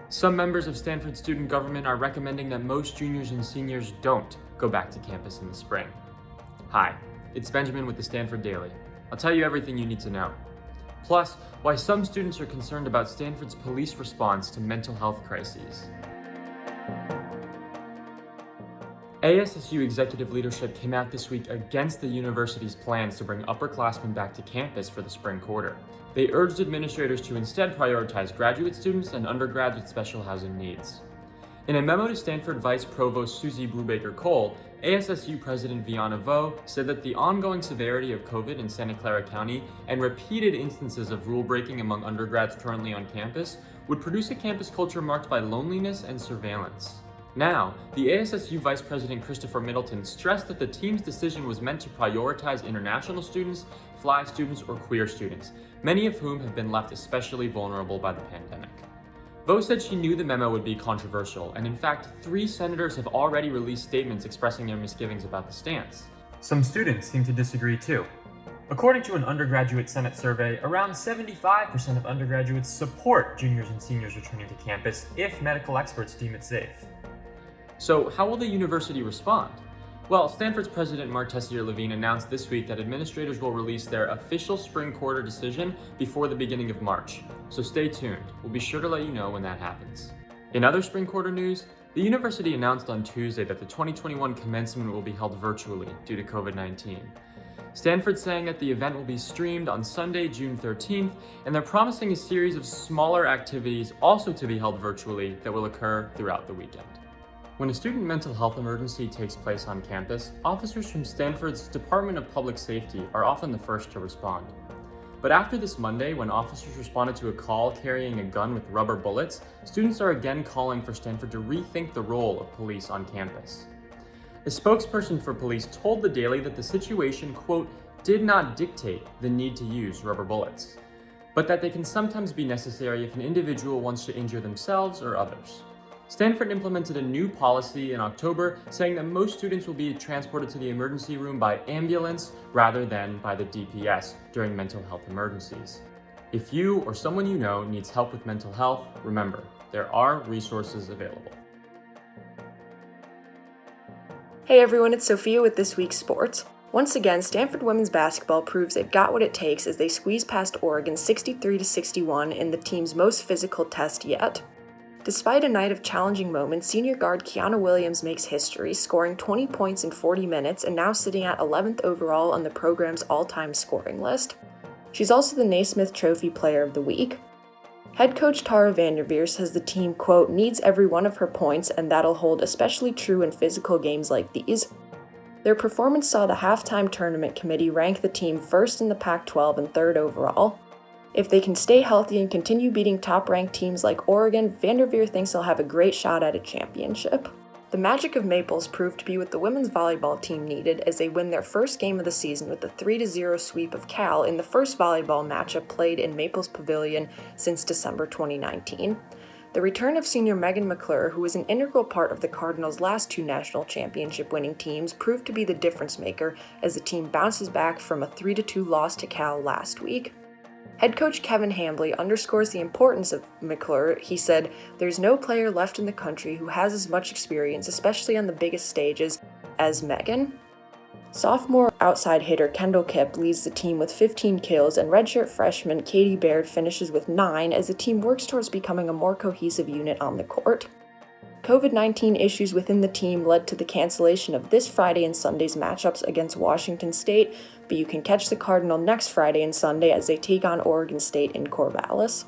Some members of Stanford student government are recommending that most juniors and seniors don't go back to campus in the spring. Hi, it's Benjamin with the Stanford Daily. I'll tell you everything you need to know. Plus, why some students are concerned about Stanford's police response to mental health crises. ASSU executive leadership came out this week against the university's plans to bring upperclassmen back to campus for the spring quarter. They urged administrators to instead prioritize graduate students and undergrads with special housing needs. In a memo to Stanford Vice Provost Susie Brubaker-Cole, ASSU President Viana Vo said that the ongoing severity of COVID in Santa Clara County and repeated instances of rule breaking among undergrads currently on campus would produce a campus culture marked by loneliness and surveillance. Now, the ASSU Vice President Christopher Middleton stressed that the team's decision was meant to prioritize international students, fly students, or queer students, many of whom have been left especially vulnerable by the pandemic. Vo said she knew the memo would be controversial, and in fact, 3 senators have already released statements expressing their misgivings about the stance. Some students seem to disagree too. According to an undergraduate Senate survey, around 75% of undergraduates support juniors and seniors returning to campus if medical experts deem it safe. So how will the university respond? Well, Stanford's President Mark Tessier-Levine announced this week that administrators will release their official spring quarter decision before the beginning of March. So stay tuned. We'll be sure to let you know when that happens. In other spring quarter news, the university announced on Tuesday that the 2021 commencement will be held virtually due to COVID-19. Stanford saying that the event will be streamed on Sunday, June 13th, and they're promising a series of smaller activities also to be held virtually that will occur throughout the weekend. When a student mental health emergency takes place on campus, officers from Stanford's Department of Public Safety are often the first to respond. But after this Monday, when officers responded to a call carrying a gun with rubber bullets, students are again calling for Stanford to rethink the role of police on campus. A spokesperson for police told the Daily that the situation, quote, did not dictate the need to use rubber bullets, but that they can sometimes be necessary if an individual wants to injure themselves or others. Stanford implemented a new policy in October saying that most students will be transported to the emergency room by ambulance rather than by the DPS during mental health emergencies. If you or someone you know needs help with mental health, remember, there are resources available. Hey everyone, it's Sophia with this week's sports. Once again, Stanford women's basketball proves they've got what it takes as they squeeze past Oregon 63-61 in the team's most physical test yet. Despite a night of challenging moments, senior guard Kiana Williams makes history, scoring 20 points in 40 minutes and now sitting at 11th overall on the program's all-time scoring list. She's also the Naismith Trophy Player of the Week. Head coach Tara Vanderveer says the team, quote, needs every one of her points and that'll hold especially true in physical games like these. Their performance saw the halftime tournament committee rank the team first in the Pac-12 and 3rd overall. If they can stay healthy and continue beating top-ranked teams like Oregon, Vanderveer thinks they'll have a great shot at a championship. The magic of Maples proved to be what the women's volleyball team needed as they win their first game of the season with a 3-0 sweep of Cal in the first volleyball matchup played in Maples Pavilion since December 2019. The return of senior Megan McClure, who was an integral part of the Cardinals' last 2 national championship-winning teams, proved to be the difference maker as the team bounces back from a 3-2 loss to Cal last week. Head coach Kevin Hambley underscores the importance of McClure. He said, "There's no player left in the country who has as much experience, especially on the biggest stages, as Megan." Sophomore outside hitter Kendall Kipp leads the team with 15 kills, and redshirt freshman Katie Baird finishes with 9 as the team works towards becoming a more cohesive unit on the court. COVID-19 issues within the team led to the cancellation of this Friday and Sunday's matchups against Washington State, but you can catch the Cardinal next Friday and Sunday as they take on Oregon State in Corvallis.